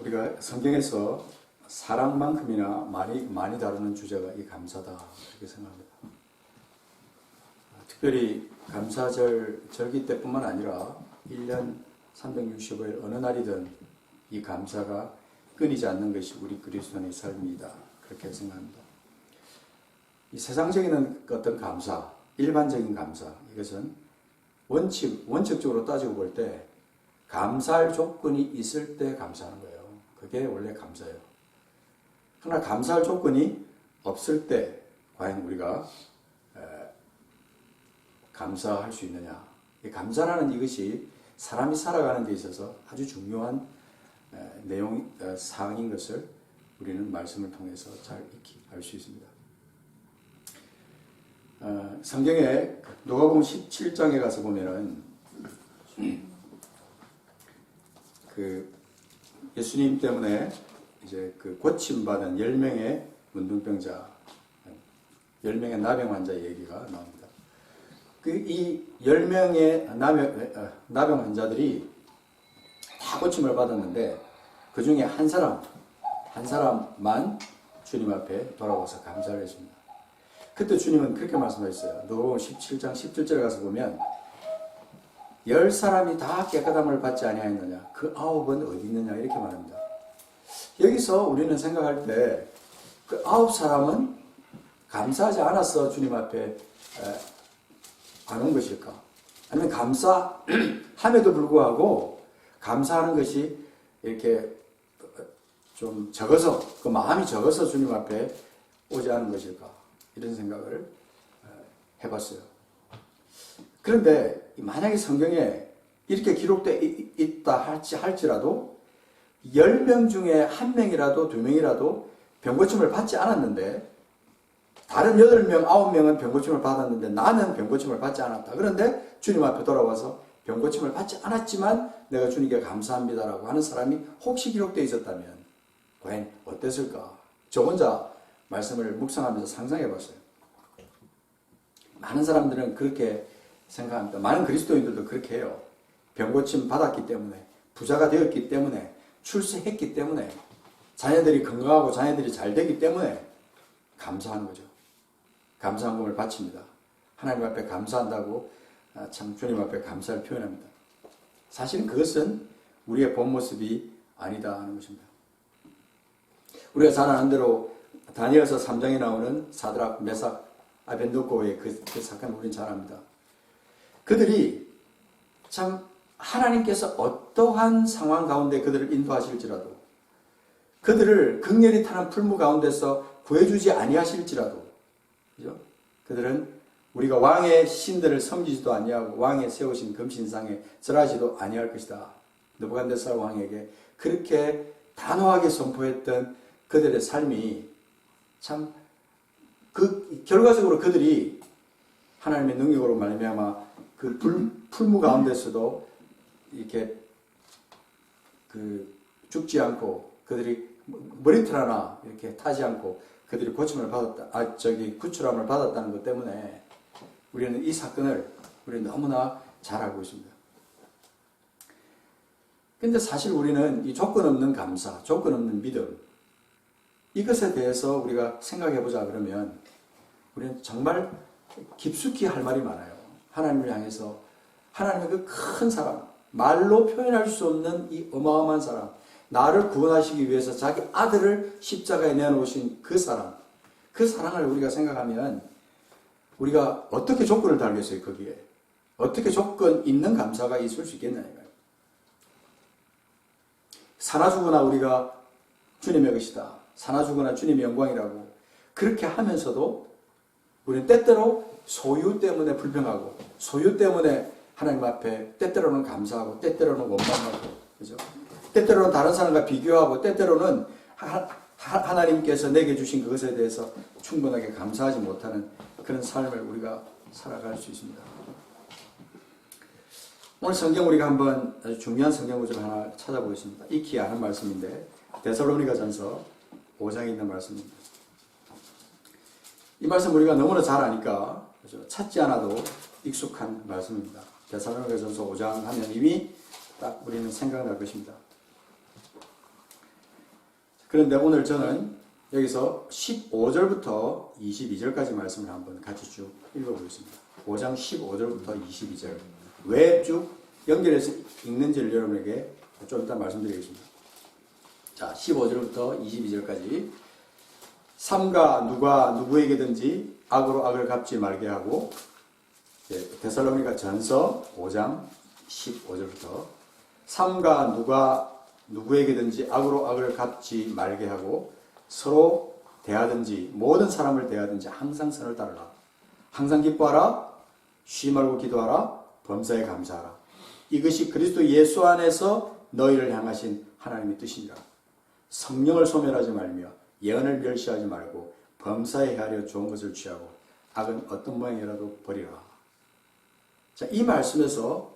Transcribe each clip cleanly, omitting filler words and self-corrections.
우리가 성경에서 사랑만큼이나 많이 다루는 주제가 이 감사다 이렇게 생각합니다. 특별히 감사절 절기 때뿐만 아니라 1년 365일 어느 날이든 이 감사가 끊이지 않는 것이 우리 그리스도인의 삶이다 그렇게 생각합니다. 이 세상적인 어떤 감사, 일반적인 감사 이것은 원칙적으로 따지고 볼 때 감사할 조건이 있을 때 감사하는 거예요. 그게 원래 감사예요. 그러나 감사할 조건이 없을 때 과연 우리가 감사할 수 있느냐. 이 감사라는 이것이 사람이 살아가는 데 있어서 아주 중요한 사항인 것을 우리는 말씀을 통해서 잘 익히 알 수 있습니다. 성경에 누가복음 17장에 가서 보면은 예수님 때문에 이제 고침받은 10명의 문둥병자, 10명의 나병 환자 얘기가 나옵니다. 이 10명의 나병 환자들이 다 고침을 받았는데 그 중에 한 사람만 주님 앞에 돌아와서 감사를 했습니다. 그때 주님은 그렇게 말씀하셨어요. 누가복음 17장 17절에 가서 보면 10사람이 다 깨끗함을 받지 아니하였느냐 그 9은 어디 있느냐 이렇게 말합니다. 여기서 우리는 생각할 때 그 9사람은 감사하지 않아서 주님 앞에 안 온 것일까? 아니면 감사함에도 불구하고 감사하는 것이 이렇게 좀 적어서 그 마음이 적어서 주님 앞에 오지 않은 것일까? 이런 생각을 해봤어요. 그런데 만약에 성경에 이렇게 기록되어 있다 할지라도 10명 중에 1명이라도 2명이라도 병고침을 받지 않았는데 다른 8명, 9명은 병고침을 받았는데 나는 병고침을 받지 않았다. 그런데 주님 앞에 돌아와서 병고침을 받지 않았지만 내가 주님께 감사합니다라고 하는 사람이 혹시 기록되어 있었다면 과연 어땠을까? 저 혼자 말씀을 묵상하면서 상상해 봤어요. 많은 사람들은 그렇게 생각합니다. 많은 그리스도인들도 그렇게 해요. 병고침 받았기 때문에, 부자가 되었기 때문에, 출세했기 때문에, 자녀들이 건강하고 자녀들이 잘 되기 때문에 감사하는 거죠. 감사함을 바칩니다. 하나님 앞에 감사한다고 참 주님 앞에 감사를 표현합니다. 사실은 그것은 우리의 본 모습이 아니다 하는 것입니다. 우리가 잘 아는 대로 다니엘서 3장에 나오는 사드락, 메삭, 아벤노고의 그 사건을 우리는 잘 압니다. 그들이 참 하나님께서 어떠한 상황 가운데 그들을 인도하실지라도 그들을 극렬히 타는 풀무 가운데서 구해주지 아니하실지라도 그죠? 그들은 우리가 왕의 신들을 섬기지도 아니하고 왕의 세우신 금신상에 절하지도 아니할 것이다. 느부갓네살 왕에게 그렇게 단호하게 선포했던 그들의 삶이 참 결과적으로 그들이 하나님의 능력으로 말미암아 그 풀무 가운데서도 이렇게 죽지 않고 그들이 머리털 하나 이렇게 타지 않고 그들이 구출함을 받았다는 것 때문에 우리는 이 사건을 우리는 너무나 잘 알고 있습니다. 근데 사실 우리는 이 조건 없는 감사, 조건 없는 믿음 이것에 대해서 우리가 생각해 보자 그러면 우리는 정말 깊숙이 할 말이 많아요. 하나님을 향해서 하나님의 그 큰 사랑, 말로 표현할 수 없는 이 어마어마한 사랑, 나를 구원하시기 위해서 자기 아들을 십자가에 내놓으신 그 사랑, 그 사랑을 우리가 생각하면 우리가 어떻게 조건을 달겠어요, 거기에? 어떻게 조건 있는 감사가 있을 수 있겠느냐. 사나 죽으나 우리가 주님의 것이다. 사나 죽으나 주님의 영광이라고 그렇게 하면서도 우리는 때때로 소유 때문에 불평하고 소유 때문에 하나님 앞에 때때로는 감사하고 때때로는 원망하고 그죠? 때때로는 다른 사람과 비교하고 때때로는 하나님께서 내게 주신 그것에 대해서 충분하게 감사하지 못하는 그런 삶을 우리가 살아갈 수 있습니다. 오늘 성경 우리가 한번 아주 중요한 성경 구절 하나 찾아보겠습니다. 익히 아는 말씀인데 데살로니가전서 5장에 있는 말씀입니다. 이 말씀 우리가 너무나 잘 아니까 그렇죠? 찾지 않아도 익숙한 말씀입니다. 데살로니가전서 5장 하면 이미 딱 우리는 생각날 것입니다. 그런데 오늘 저는 여기서 15절부터 22절까지 말씀을 한번 같이 쭉 읽어보겠습니다. 5장 15절부터 22절. 왜 쭉 연결해서 읽는지를 여러분에게 좀 이따 말씀드리겠습니다. 자, 15절부터 22절까지. 삼가 누가 누구에게든지 악으로 악을 갚지 말게 하고, 데살로니가 전서 5장 15절부터 삼가 누가 누구에게든지 악으로 악을 갚지 말게 하고 서로 대하든지 모든 사람을 대하든지 항상 선을 따르라. 항상 기뻐하라. 쉬지 말고 기도하라. 범사에 감사하라. 이것이 그리스도 예수 안에서 너희를 향하신 하나님의 뜻이니라. 성령을 소멸하지 말며 예언을 멸시하지 말고 범사에 헤아려 좋은 것을 취하고 악은 어떤 모양이라도 버리라. 자, 이 말씀에서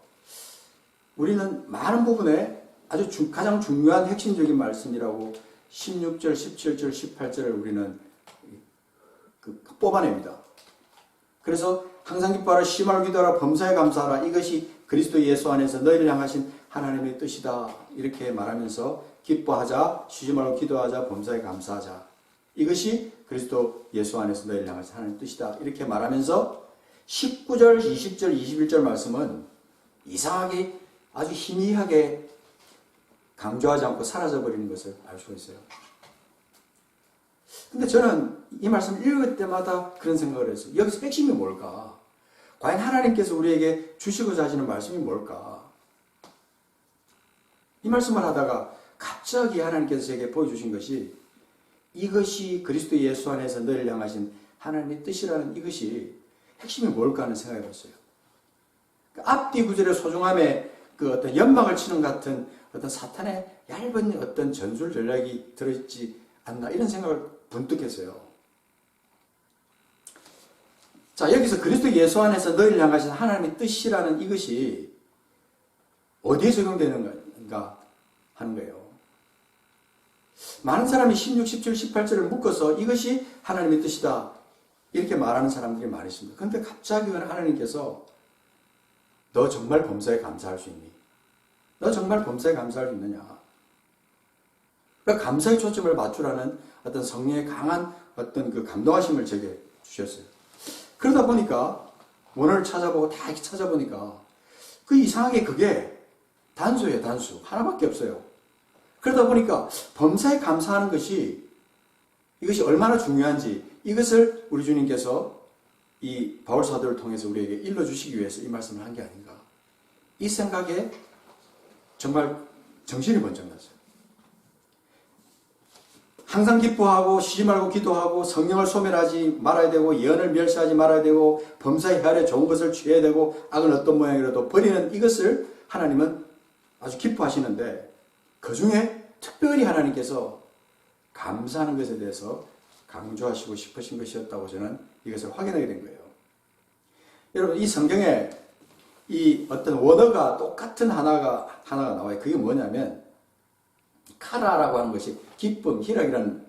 우리는 많은 부분에 아주 가장 중요한 핵심적인 말씀이라고 16절, 17절, 18절을 우리는 뽑아냅니다. 그래서 항상 기뻐하라, 쉬지 말고 기도하라, 범사에 감사하라. 이것이 그리스도 예수 안에서 너희를 향하신 하나님의 뜻이다. 이렇게 말하면서 기뻐하자, 쉬지 말고 기도하자, 범사에 감사하자. 이것이 그리스도 예수 안에서 너희를 향하신 하나님의 뜻이다. 이렇게 말하면서 19절, 20절, 21절 말씀은 이상하게 아주 희미하게 강조하지 않고 사라져버리는 것을 알 수가 있어요. 근데 저는 이 말씀을 읽을 때마다 그런 생각을 했어요. 여기서 핵심이 뭘까? 과연 하나님께서 우리에게 주시고자 하시는 말씀이 뭘까? 이 말씀을 하다가 갑자기 하나님께서 제게 보여주신 것이 이것이 그리스도 예수 안에서 너희를 향하신 하나님의 뜻이라는 이것이 핵심이 뭘까 하는 생각이 들었어요. 앞뒤 구절의 소중함에 그 어떤 연막을 치는 같은 어떤 사탄의 얇은 어떤 전술 전략이 들어있지 않나 이런 생각을 문득 했어요. 자, 여기서 그리스도 예수 안에서 너희를 향하신 하나님의 뜻이라는 이것이 어디에 적용되는가 하는 거예요. 많은 사람이 16, 17, 18절을 묶어서 이것이 하나님의 뜻이다 이렇게 말하는 사람들이 많이 있습니다. 그런데 갑자기 하나님께서 너 정말 범사에 감사할 수 있니? 너 정말 범사에 감사할 수 있느냐? 그러니까 감사의 초점을 맞추라는 어떤 성령의 강한 어떤 그 감동하심을 제게 주셨어요. 그러다 보니까 원어를 찾아보고 다 이렇게 찾아보니까 그 이상하게 그게 단수예요, 단수. 하나밖에 없어요. 그러다 보니까 범사에 감사하는 것이 이것이 얼마나 중요한지 이것을 우리 주님께서 이 바울 사도를 통해서 우리에게 일러주시기 위해서 이 말씀을 한 게 아닌가. 이 생각에 정말 정신이 번쩍 났어요. 항상 기뻐하고 쉬지 말고 기도하고 성령을 소멸하지 말아야 되고 예언을 멸시하지 말아야 되고 범사에 헤아려 좋은 것을 취해야 되고 악은 어떤 모양이라도 버리는 이것을 하나님은 아주 기뻐하시는데 그 중에 특별히 하나님께서 감사하는 것에 대해서 강조하시고 싶으신 것이었다고 저는 이것을 확인하게 된 거예요. 여러분, 이 성경에 이 어떤 원어가 똑같은 하나가 나와요. 그게 뭐냐면 카라라고 하는 것이 기쁨, 희락이라는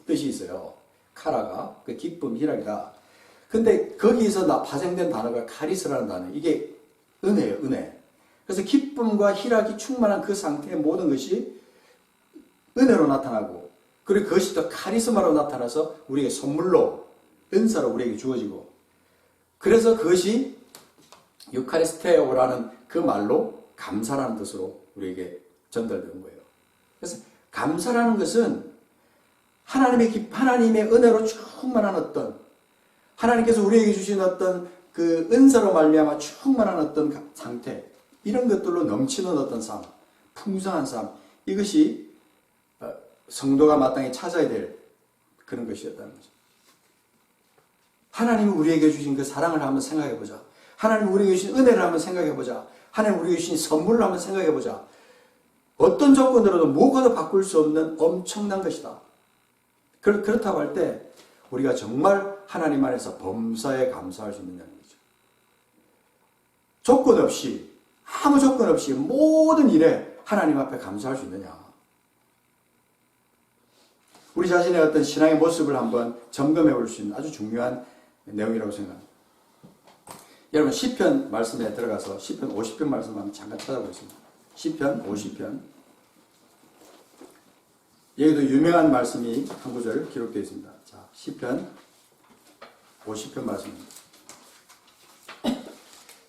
뜻이 있어요. 카라가 그 기쁨, 희락이다. 근데 거기서 파생된 단어가 카리스라는 단어. 이게 은혜예요, 은혜. 그래서 기쁨과 희락이 충만한 그 상태의 모든 것이 은혜로 나타나고, 그리고 그것이 또 카리스마로 나타나서 우리에게 선물로, 은사로 우리에게 주어지고, 그래서 그것이 유카리스테오라는 그 말로 감사라는 뜻으로 우리에게 전달되는 거예요. 그래서 감사라는 것은 하나님의 은혜로 충만한 어떤, 하나님께서 우리에게 주신 어떤 그 은사로 말미암아 충만한 어떤 상태, 이런 것들로 넘치는 어떤 삶, 풍성한 삶, 이것이 성도가 마땅히 찾아야 될 그런 것이었다는 거죠. 하나님이 우리에게 주신 그 사랑을 한번 생각해 보자. 하나님이 우리에게 주신 은혜를 한번 생각해 보자. 하나님이 우리에게 주신 선물을 한번 생각해 보자. 어떤 조건으로도 무엇과도 바꿀 수 없는 엄청난 것이다. 그렇다고 할 때 우리가 정말 하나님 안에서 범사에 감사할 수 있느냐는 거죠. 조건 없이, 아무 조건 없이 모든 일에 하나님 앞에 감사할 수 있느냐. 우리 자신의 어떤 신앙의 모습을 한번 점검해 볼 수 있는 아주 중요한 내용이라고 생각합니다. 여러분, 시편 말씀에 들어가서 시편 50편 말씀 한번 잠깐 찾아보겠습니다. 시편 50편. 여기도 유명한 말씀이 한 구절 기록되어 있습니다. 자, 시편 50편 말씀입니다.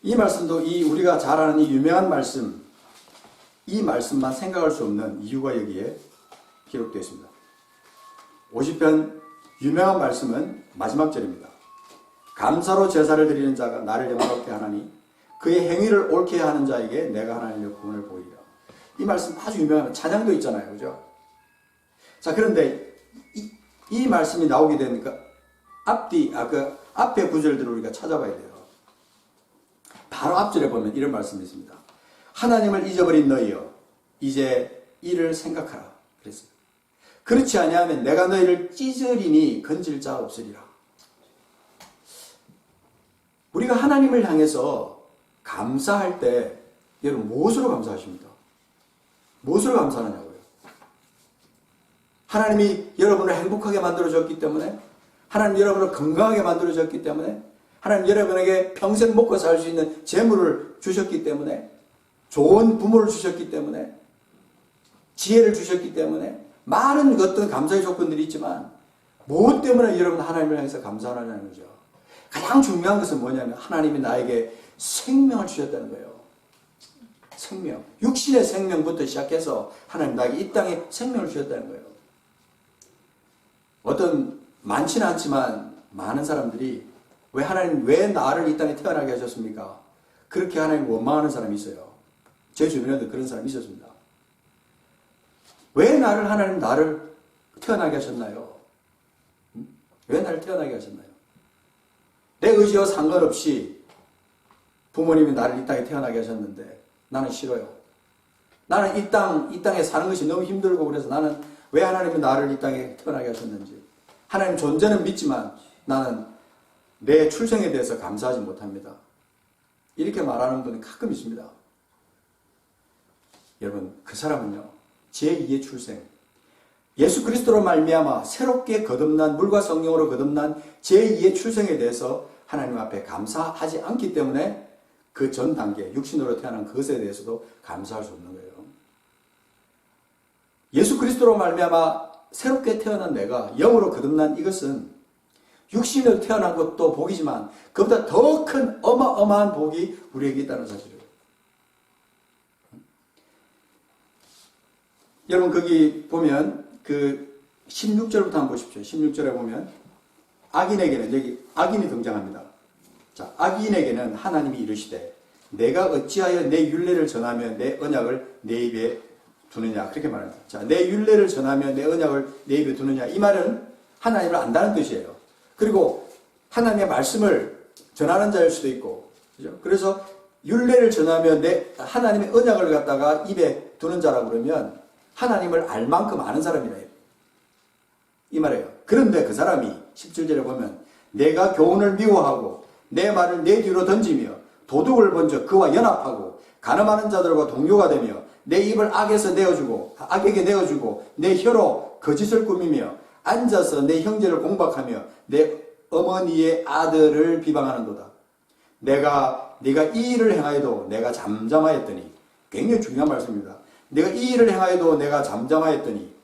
이 말씀도 우리가 잘 아는 이 유명한 말씀, 이 말씀만 생각할 수 없는 이유가 여기에 기록되어 있습니다. 50편 유명한 말씀은 마지막 절입니다. 감사로 제사를 드리는 자가 나를 영광롭게 하나니 그의 행위를 옳게 하는 자에게 내가 하나님의 구원을 보이리라. 이 말씀 아주 유명한 찬양도 있잖아요. 그죠? 자, 그런데 이 말씀이 나오게 되니까 그 앞에 구절들을 우리가 찾아봐야 돼요. 바로 앞절에 보면 이런 말씀이 있습니다. 하나님을 잊어버린 너희여 이제 이를 생각하라. 그랬어요. 그렇지 아니하면 내가 너희를 찢으리니 건질 자 없으리라. 우리가 하나님을 향해서 감사할 때 여러분 무엇으로 감사하십니까? 무엇으로 감사하냐고요? 하나님이 여러분을 행복하게 만들어줬기 때문에, 하나님 여러분을 건강하게 만들어줬기 때문에, 하나님 여러분에게 평생 먹고 살 수 있는 재물을 주셨기 때문에, 좋은 부모를 주셨기 때문에, 지혜를 주셨기 때문에, 많은 어떤 감사의 조건들이 있지만 무엇 때문에 여러분 하나님을 향해서 감사하냐는 거죠. 가장 중요한 것은 뭐냐면 하나님이 나에게 생명을 주셨다는 거예요. 생명. 육신의 생명부터 시작해서 하나님 나에게 이 땅에 생명을 주셨다는 거예요. 어떤 많지는 않지만 많은 사람들이 왜 나를 이 땅에 태어나게 하셨습니까? 그렇게 하나님 원망하는 사람이 있어요. 제 주변에도 그런 사람이 있었습니다. 왜 하나님 나를 태어나게 하셨나요? 왜 나를 태어나게 하셨나요? 내 의지와 상관없이 부모님이 나를 이 땅에 태어나게 하셨는데 나는 싫어요. 나는 이 땅에 사는 것이 너무 힘들고 그래서 나는 왜 하나님이 나를 이 땅에 태어나게 하셨는지, 하나님 존재는 믿지만 나는 내 출생에 대해서 감사하지 못합니다. 이렇게 말하는 분이 가끔 있습니다. 여러분, 그 사람은요, 제2의 출생, 예수 그리스도로 말미암아 새롭게 거듭난, 물과 성령으로 거듭난 제2의 출생에 대해서 하나님 앞에 감사하지 않기 때문에 그 전 단계, 육신으로 태어난 것에 대해서도 감사할 수 없는 거예요. 예수 그리스도로 말미암아 새롭게 태어난 내가 영으로 거듭난 이것은 육신으로 태어난 것도 복이지만 그보다 더 큰 어마어마한 복이 우리에게 있다는 사실이에요. 여러분 거기 보면 그 16절부터 한번 보십시오. 16절에 보면 악인에게는, 여기 악인이 등장합니다. 자, 악인에게는 하나님이 이르시되 내가 어찌하여 내 율례를 전하며 내 언약을 내 입에 두느냐, 그렇게 말합니다. 자, 내 율례를 전하며 내 언약을 내 입에 두느냐, 이 말은 하나님을 안다는 뜻이에요. 그리고 하나님의 말씀을 전하는 자일 수도 있고, 그죠? 그래서 율례를 전하며 하나님의 언약을 갖다가 입에 두는 자라고 그러면 하나님을 알 만큼 아는 사람이래요. 이 말이에요. 그런데 그 사람이 17절에 보면 내가 교훈을 미워하고 내 말을 내 뒤로 던지며 도둑을 번져 그와 연합하고 간음하는 자들과 동료가 되며 내 입을 악에게 내어주고 내 혀로 거짓을 꾸미며 앉아서 내 형제를 공박하며 내 어머니의 아들을 비방하는도다. 네가 이 일을 행하여도 내가 잠잠하였더니, 굉장히 중요한 말씀입니다. 내가 이 일을 행하여도 내가 잠잠하였더니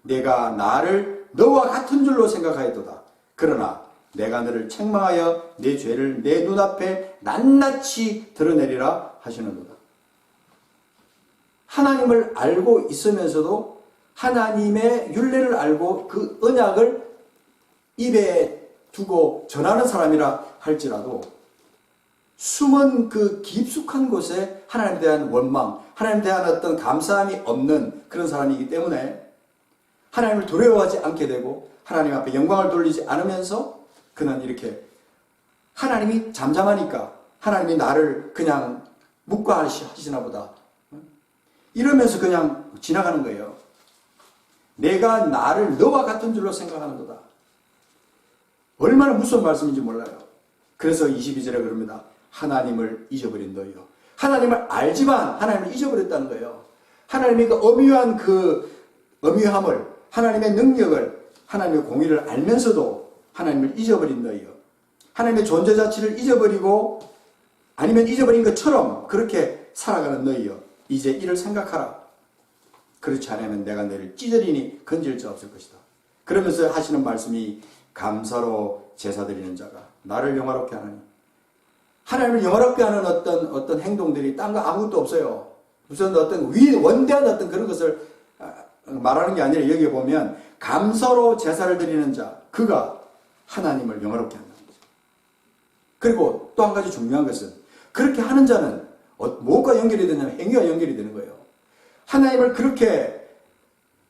내가 나를 너와 같은 줄로 생각하였도다. 그러나 내가 너를 책망하여 내 죄를 내 눈앞에 낱낱이 드러내리라 하시는도다. 하나님을 알고 있으면서도 하나님의 율례를 알고 그 언약을 입에 두고 전하는 사람이라 할지라도 숨은 그 깊숙한 곳에 하나님에 대한 원망, 하나님에 대한 어떤 감사함이 없는 그런 사람이기 때문에 하나님을 두려워하지 않게 되고 하나님 앞에 영광을 돌리지 않으면서 그는 이렇게 하나님이 잠잠하니까 하나님이 나를 그냥 묵과하시나 보다, 이러면서 그냥 지나가는 거예요. 내가 나를 너와 같은 줄로 생각하는도다. 얼마나 무서운 말씀인지 몰라요. 그래서 22절에 그럽니다. 하나님을 잊어버린 너희요. 하나님을 알지만 하나님을 잊어버렸다는 거예요. 하나님의 그 엄유함을, 하나님의 능력을, 하나님의 공의를 알면서도 하나님을 잊어버린 너희요. 하나님의 존재 자체를 잊어버리고 아니면 잊어버린 것처럼 그렇게 살아가는 너희요. 이제 이를 생각하라. 그렇지 않으면 내가 너를 찌저리니 건질 자 없을 것이다. 그러면서 하시는 말씀이 감사로 제사 드리는 자가 나를 영화롭게 하나니. 하나님을 영화롭게 하는 어떤 행동들이 딴 거 아무것도 없어요. 무슨 어떤 원대한 어떤 그런 것을 말하는 게 아니라 여기 보면 감사로 제사를 드리는 자, 그가 하나님을 영화롭게 한다는 거죠. 그리고 또 한 가지 중요한 것은 그렇게 하는 자는 뭐가 연결이 되냐면 행위가 연결이 되는 거예요. 하나님을 그렇게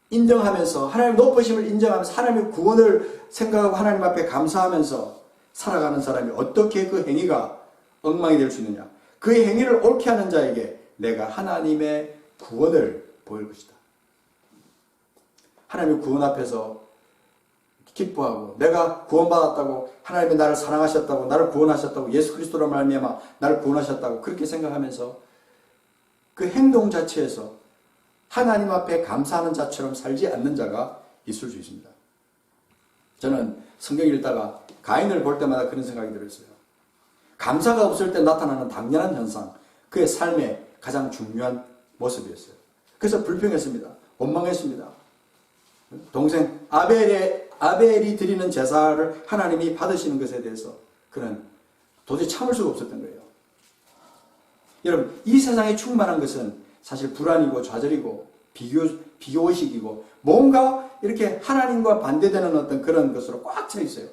인정하면서 하나님 높으심을 인정하면서 하나님의 구원을 생각하고 하나님 앞에 감사하면서 살아가는 사람이 어떻게 그 행위가 엉망이 될 수 있느냐. 그의 행위를 옳게 하는 자에게 내가 하나님의 구원을 보일 것이다. 하나님의 구원 앞에서 기뻐하고 내가 구원받았다고 하나님이 나를 사랑하셨다고 나를 구원하셨다고 예수 그리스도로 말미암아 나를 구원하셨다고 그렇게 생각하면서 그 행동 자체에서 하나님 앞에 감사하는 자처럼 살지 않는 자가 있을 수 있습니다. 저는 성경 읽다가 가인을 볼 때마다 그런 생각이 들었어요. 감사가 없을 때 나타나는 당연한 현상, 그의 삶의 가장 중요한 모습이었어요. 그래서 불평했습니다. 원망했습니다. 동생 아벨이 드리는 제사를 하나님이 받으시는 것에 대해서 그는 도저히 참을 수가 없었던 거예요. 여러분, 이 세상에 충만한 것은 사실 불안이고 좌절이고 비교의식이고 뭔가 이렇게 하나님과 반대되는 어떤 그런 것으로 꽉 차 있어요.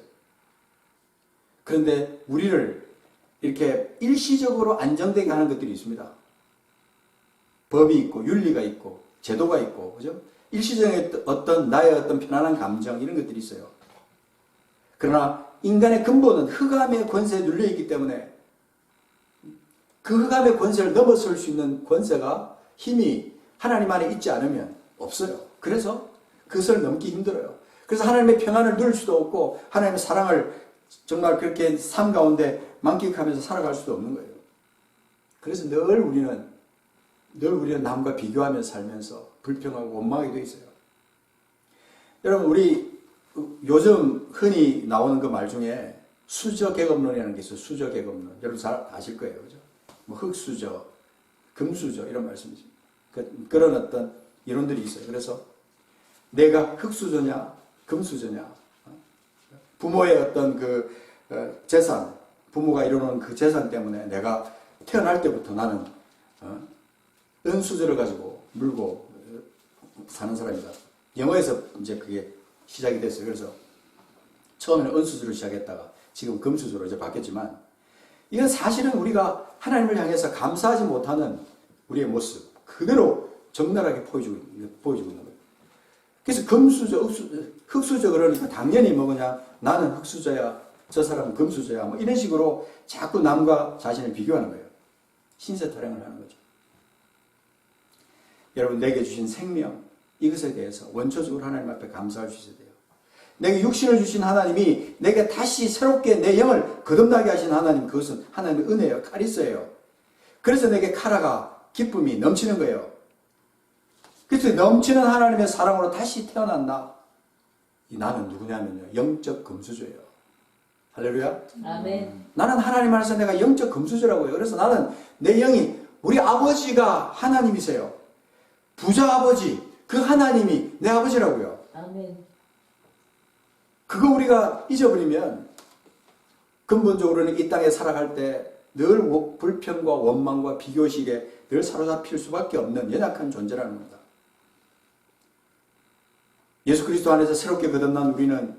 그런데 우리를 이렇게 일시적으로 안정되게 하는 것들이 있습니다. 법이 있고 윤리가 있고 제도가 있고, 그죠? 일시적인 어떤 나의 어떤 편안한 감정 이런 것들이 있어요. 그러나 인간의 근본은 흑암의 권세에 눌려 있기 때문에 그 흑암의 권세를 넘어설 수 있는 권세가 힘이 하나님 안에 있지 않으면 없어요. 그래서 그것을 넘기 힘들어요. 그래서 하나님의 평안을 누릴 수도 없고 하나님의 사랑을 정말 그렇게 삶 가운데 만끽하면서 살아갈 수도 없는 거예요. 그래서 늘 우리는 남과 비교하면서 살면서 불평하고 원망하게 돼 있어요. 여러분, 우리 요즘 흔히 나오는 그 말 중에 수저계급론이라는 게 있어요. 수저계급론. 여러분 잘 아실 거예요. 그죠? 뭐 흙수저, 금수저 이런 말씀이죠. 그런 어떤 이론들이 있어요. 그래서 내가 흙수저냐, 금수저냐, 부모의 어떤 그 재산, 부모가 이루는 그 재산 때문에 내가 태어날 때부터 나는 은수저를 가지고 물고 사는 사람이다. 영어에서 이제 그게 시작이 됐어요. 그래서 처음에는 은수저로 시작했다가 지금 금수저로 이제 바뀌었지만 이건 사실은 우리가 하나님을 향해서 감사하지 못하는 우리의 모습 그대로 적나라하게 보여주고 있는 거예요. 그래서 금수저, 흙수저 그러니까 당연히 뭐 그냥 나는 흙수저야, 저 사람은 금수저야, 뭐 이런 식으로 자꾸 남과 자신을 비교하는 거예요. 신세 타령을 하는 거죠. 여러분, 내게 주신 생명 이것에 대해서 원초적으로 하나님 앞에 감사할 수 있어야 돼요. 내게 육신을 주신 하나님이 내게 다시 새롭게 내 영을 거듭나게 하신 하나님, 그것은 하나님의 은혜예요. 카리스예요. 그래서 내게 카라가 기쁨이 넘치는 거예요. 그래서 넘치는 하나님의 사랑으로 다시 태어난다. 나는 누구냐면요, 영적 금수저예요. 할렐루야. 아멘. 나는 하나님 안에서 내가 영적 금수저라고요. 그래서 나는 내 영이 우리 아버지가 하나님이세요. 부자 아버지, 그 하나님이 내 아버지라고요. 아멘. 그거 우리가 잊어버리면 근본적으로는 이 땅에 살아갈 때 늘 불평과 원망과 비교식에 늘 사로잡힐 수밖에 없는 연약한 존재라는 겁니다. 예수 그리스도 안에서 새롭게 거듭난 우리는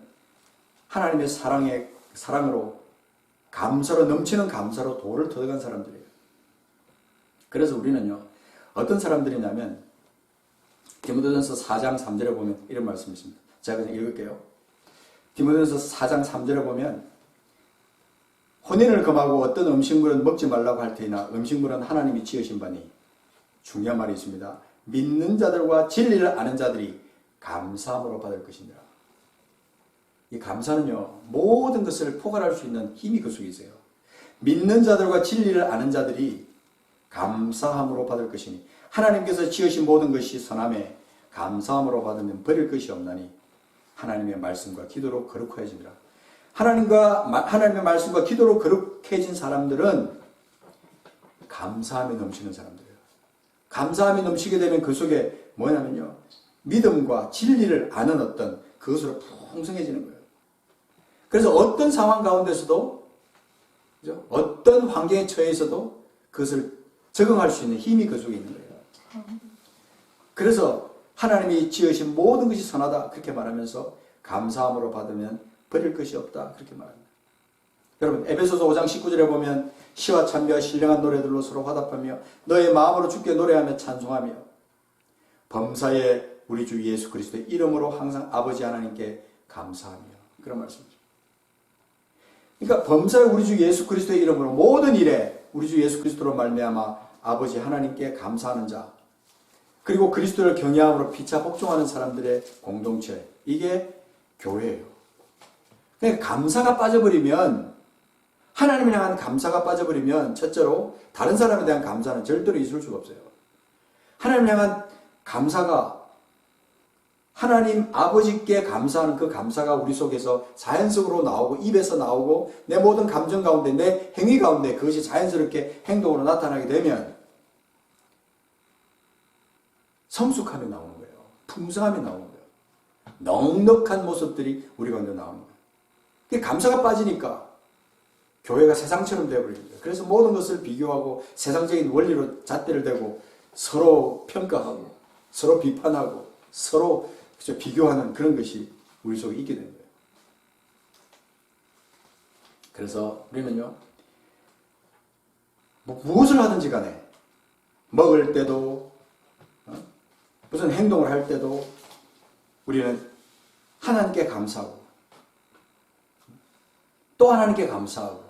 하나님의 사랑으로 감사로 넘치는 감사로 도를 터득한 사람들이에요. 그래서 우리는요, 어떤 사람들이냐면 디모데전서 4장 3절에 보면 이런 말씀이 있습니다. 제가 그냥 읽을게요. 디모데전서 4장 3절에 보면 혼인을 금하고 어떤 음식물은 먹지 말라고 할 테이나 음식물은 하나님이 지으신 바니, 중요한 말이 있습니다. 믿는 자들과 진리를 아는 자들이 감사함으로 받을 것이니라. 이 감사는요, 모든 것을 포괄할 수 있는 힘이 그 속에 있어요. 믿는 자들과 진리를 아는 자들이 감사함으로 받을 것이니 하나님께서 지으신 모든 것이 선함에 감사함으로 받으면 버릴 것이 없나니 하나님의 말씀과 기도로 거룩해지니라. 하나님의 말씀과 기도로 거룩해진 사람들은 감사함이 넘치는 사람들이에요. 감사함이 넘치게 되면 그 속에 뭐냐면요, 믿음과 진리를 아는 어떤 그것으로 풍성해지는 거예요. 그래서 어떤 상황 가운데서도, 그죠? 어떤 환경에 처해서도 그것을 적응할 수 있는 힘이 그 속에 있는 거예요. 그래서 하나님이 지으신 모든 것이 선하다 그렇게 말하면서 감사함으로 받으면 버릴 것이 없다 그렇게 말합니다. 여러분, 에베소서 5장 19절에 보면 시와 찬미와 신령한 노래들로 서로 화답하며 너의 마음으로 주께 노래하며 찬송하며 범사에 우리 주 예수 그리스도의 이름으로 항상 아버지 하나님께 감사하며, 그런 말씀이죠. 그러니까 범사에 우리 주 예수 그리스도의 이름으로 모든 일에 우리 주 예수 그리스도로 말미암아 아버지 하나님께 감사하는 자, 그리고 그리스도를 경외함으로 피차 복종하는 사람들의 공동체, 이게 교회예요. 그러니까 감사가 빠져버리면, 하나님에 대한 감사가 빠져버리면 첫째로 다른 사람에 대한 감사는 절대로 있을 수가 없어요. 하나님에 대한 감사가, 하나님 아버지께 감사하는 그 감사가 우리 속에서 자연적으로 나오고 입에서 나오고 내 모든 감정 가운데, 내 행위 가운데 그것이 자연스럽게 행동으로 나타나게 되면 성숙함이 나오는 거예요. 풍성함이 나오는 거예요. 넉넉한 모습들이 우리 가운데 나오는 거예요. 감사가 빠지니까 교회가 세상처럼 되어버립니다. 그래서 모든 것을 비교하고 세상적인 원리로 잣대를 대고 서로 평가하고 서로 비판하고 서로 비교하는 그런 것이 우리 속에 있게 된 거예요. 그래서 우리는요, 무엇을 하든지 간에 먹을 때도 무슨 행동을 할 때도 우리는 하나님께 감사하고 또 하나님께 감사하고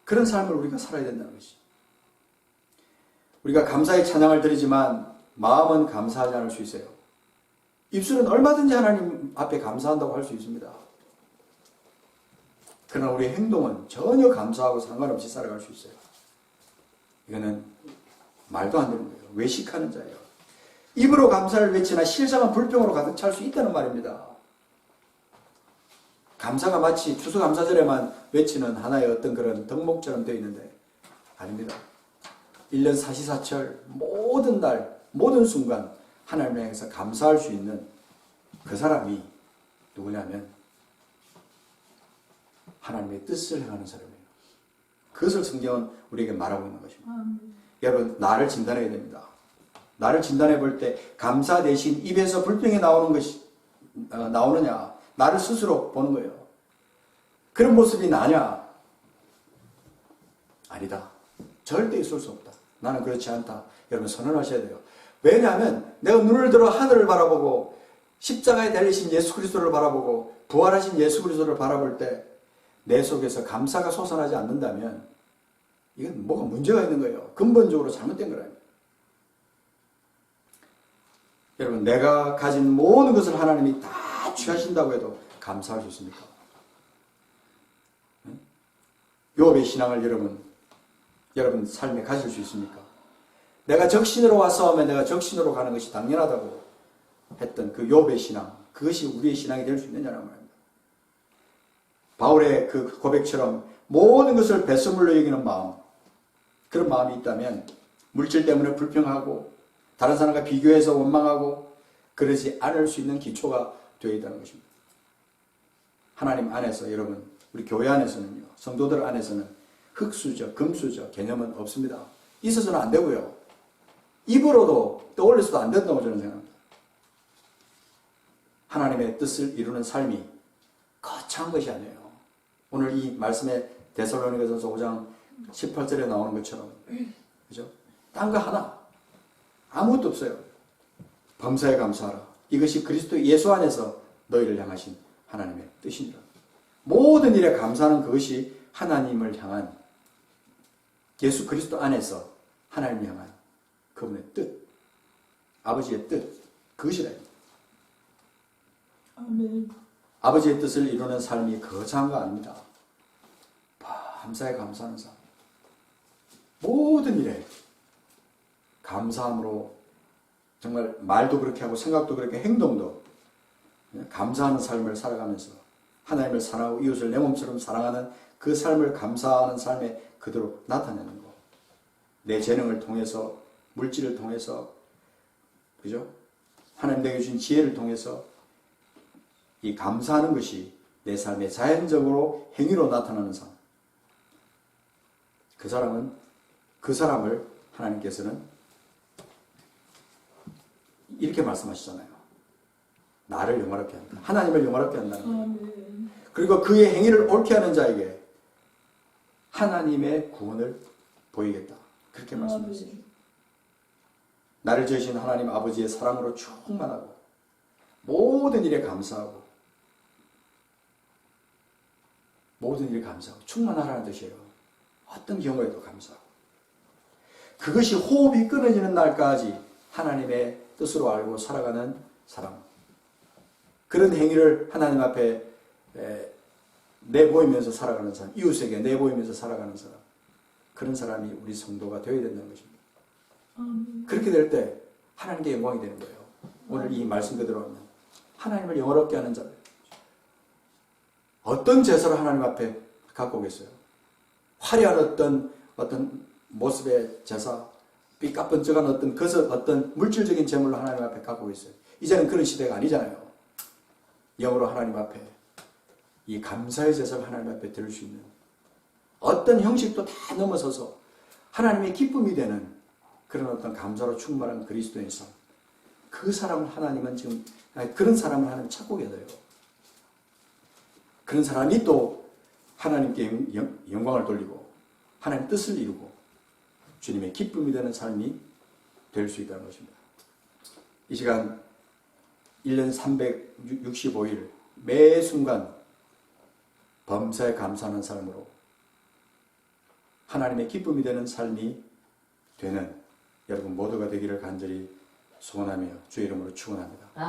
그런 삶을 우리가 살아야 된다는 것이죠. 우리가 감사의 찬양을 드리지만 마음은 감사하지 않을 수 있어요. 입술은 얼마든지 하나님 앞에 감사한다고 할 수 있습니다. 그러나 우리의 행동은 전혀 감사하고 상관없이 살아갈 수 있어요. 이거는 말도 안 되는 거예요. 외식하는 자예요. 입으로 감사를 외치나 실상은 불평으로 가득 찰 수 있다는 말입니다. 감사가 마치 추수감사절에만 외치는 하나의 어떤 그런 덕목처럼 되어 있는데 아닙니다. 1년 사시사철 모든 날 모든 순간 하나님을 향해서 감사할 수 있는 그 사람이 누구냐면 하나님의 뜻을 행하는 사람이에요. 그것을 성경은 우리에게 말하고 있는 것입니다. 여러분, 나를 진단해야 됩니다. 나를 진단해 볼 때 감사 대신 입에서 불평이 나오는 것이 나오느냐, 나를 스스로 보는 거예요. 그런 모습이 나냐? 아니다. 절대 있을 수 없다. 나는 그렇지 않다. 여러분, 선언하셔야 돼요. 왜냐하면 내가 눈을 들어 하늘을 바라보고 십자가에 달리신 예수 그리스도를 바라보고 부활하신 예수 그리스도를 바라볼 때 내 속에서 감사가 솟아나지 않는다면 이건 뭐가 문제가 있는 거예요. 근본적으로 잘못된 거라요. 여러분, 내가 가진 모든 것을 하나님이 다 취하신다고 해도 감사할 수 있습니까? 욥의 신앙을 여러분 삶에 가질 수 있습니까? 내가 적신으로 와서 하면 내가 적신으로 가는 것이 당연하다고 했던 그 욥의 신앙, 그것이 우리의 신앙이 될 수 있느냐는 말입니다. 바울의 그 고백처럼 모든 것을 배설물로 여기는 마음, 그런 마음이 있다면 물질 때문에 불평하고 다른 사람과 비교해서 원망하고 그러지 않을 수 있는 기초가 되어 있다는 것입니다. 하나님 안에서, 여러분, 우리 교회 안에서는요, 성도들 안에서는 흙수저, 금수저 개념은 없습니다. 있어서는 안 되고요. 입으로도 떠올려서도 안 된다고 저는 생각합니다. 하나님의 뜻을 이루는 삶이 거창한 것이 아니에요. 오늘 이 말씀에 데살로니가전서 5장 18절에 나오는 것처럼, 그죠? 딴 거 하나 아무것도 없어요. 범사에 감사하라. 이것이 그리스도 예수 안에서 너희를 향하신 하나님의 뜻이니라. 모든 일에 감사하는 그것이 하나님을 향한, 예수 그리스도 안에서 하나님을 향한 그분의 뜻, 아버지의 뜻, 그것이라. 아멘. 아버지의 뜻을 이루는 삶이 거창한 거 아닙니다. 밤사에 감사하는 삶. 모든 일에 감사함으로, 정말 말도 그렇게 하고 생각도 그렇게 행동도 감사하는 삶을 살아가면서 하나님을 사랑하고 이웃을 내 몸처럼 사랑하는 그 삶을 감사하는 삶에 그대로 나타내는 것. 내 재능을 통해서, 물질을 통해서, 그죠? 하나님 내게 주신 지혜를 통해서 이 감사하는 것이 내 삶에 자연적으로 행위로 나타나는 삶. 그 사람을 하나님께서는 이렇게 말씀하시잖아요. 나를 영화롭게 한다. 하나님을 영화롭게 한다는 거예요. 그리고 그의 행위를 옳게 하는 자에게 하나님의 구원을 보이겠다. 그렇게 말씀하셨어요. 나를 지으신 하나님 아버지의 사랑으로 충만하고 모든 일에 감사하고 모든 일에 감사하고 충만하라는 뜻이에요. 어떤 경우에도 감사하고 그것이 호흡이 끊어지는 날까지 하나님의 뜻으로 알고 살아가는 사람, 그런 행위를 하나님 앞에 내보이면서 살아가는 사람, 이웃에게 내보이면서 살아가는 사람, 그런 사람이 우리 성도가 되어야 된다는 것입니다. 그렇게 될 때 하나님께 영광이 되는 거예요. 오늘 이 말씀 그대로 하면 하나님을 영화롭게 하는 자들, 어떤 제사를 하나님 앞에 갖고 오겠어요? 화려한 어떤 모습의 제사, 삐까뻔쩍한 어떤 물질적인 제물로 하나님 앞에 갖고 있어요. 이제는 그런 시대가 아니잖아요. 영으로 하나님 앞에 이 감사의 제사를 하나님 앞에 드릴 수 있는 어떤 형식도 다 넘어서서 하나님의 기쁨이 되는 그런 어떤 감사로 충만한 그리스도의 삶. 그 사람을 하나님은 지금 그런 사람을 하나님 찾고 계세요. 그런 사람이 또 하나님께 영광을 돌리고 하나님 뜻을 이루고 주님의 기쁨이 되는 삶이 될 수 있다는 것입니다. 이 시간 1년 365일 매 순간 범사에 감사하는 삶으로 하나님의 기쁨이 되는 삶이 되는 여러분 모두가 되기를 간절히 소원하며 주의 이름으로 축원합니다.